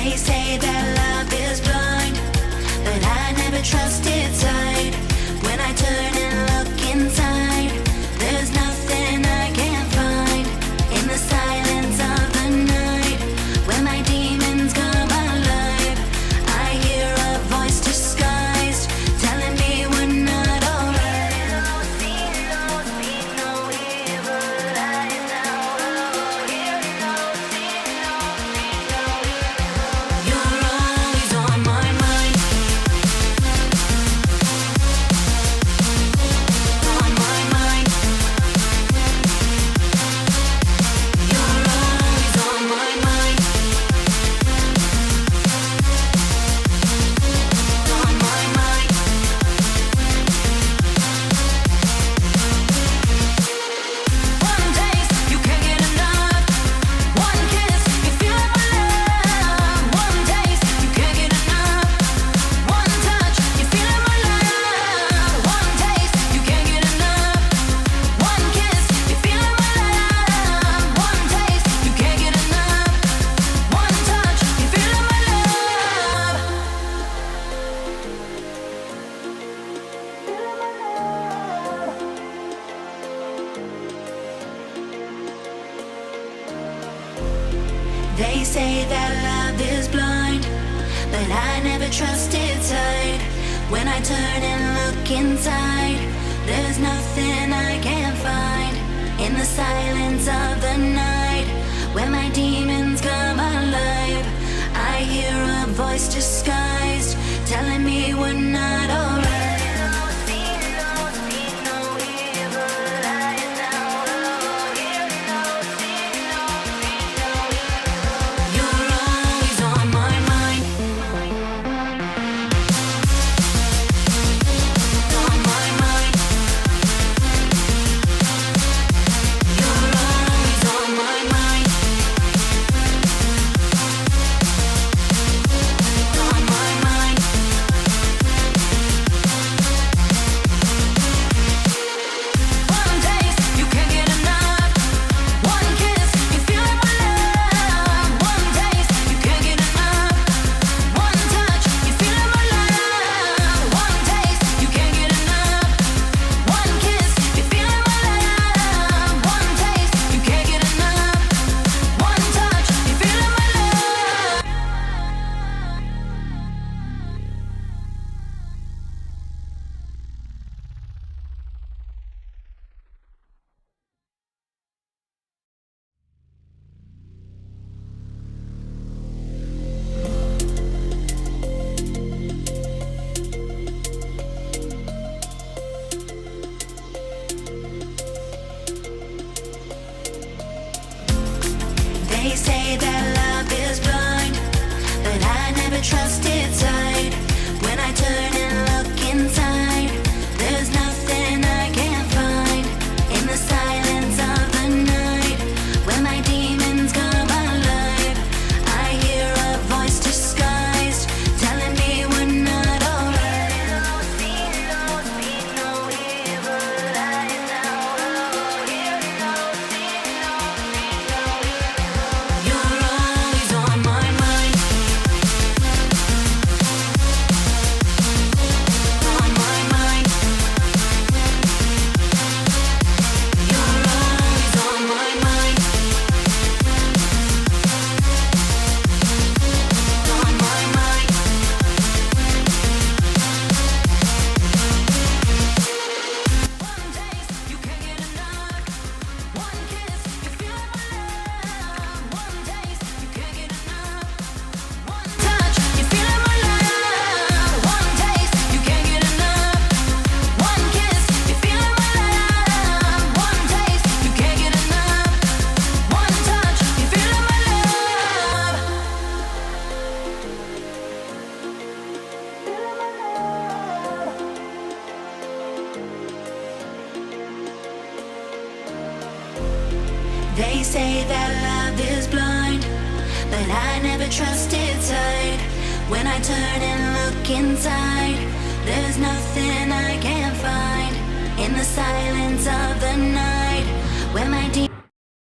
They say that love is blind, but I never trusted sight. When I turn and look inside, there's nothing I can't find. In the silence of the night, when my demons come alive, I hear a voice disguised, telling me we're not alright. See no evil lies now. Hear no, see no, see no evil. You're always on my mind. On my mind. You're always on my mind. On my mind. One taste, you can't get enough. One kiss, you feel my love. One taste, you can't get enough. One touch, you feel my love. One taste, you can't get enough. One kiss, you feel my love. One taste, you can't get enough. One touch, you feel my love. They say that love is blind, but I never trusted sight. When I turn and look inside, there's nothing I can't find. In the silence of the night, when my demons come alive, I hear a voice disguised, telling me we're not alright. You're always on my mind. On my mind. You're always on my mind. On my mind. One taste, you can't get enough. One kiss, you feel my love. One taste, you can't get enough. One touch, you feel my love. One taste, you can't get enough. One kiss, you feel my love. One taste, you can't get enough. One touch, you feel my love. They say that love is blind, but I never trusted sight. When I turn and look inside, there's nothing I can't find. In the silence of the night, when my demons come alive, I hear a voice disguised, telling me we're not alright. See no evil lies now. Hear no, see no, see no evil. You're always on my mind. On my mind. You're always on my mind. On my mind. One taste, you can't get enough. One kiss, you feel my love. One taste, you can't get enough. One touch, you feel my love. One taste, you can't get enough. One kiss, you feel my love. One taste, you can't get enough. One touch, you feel my love. They say that love is blind, but I never trusted sight. When I turn and look inside, there's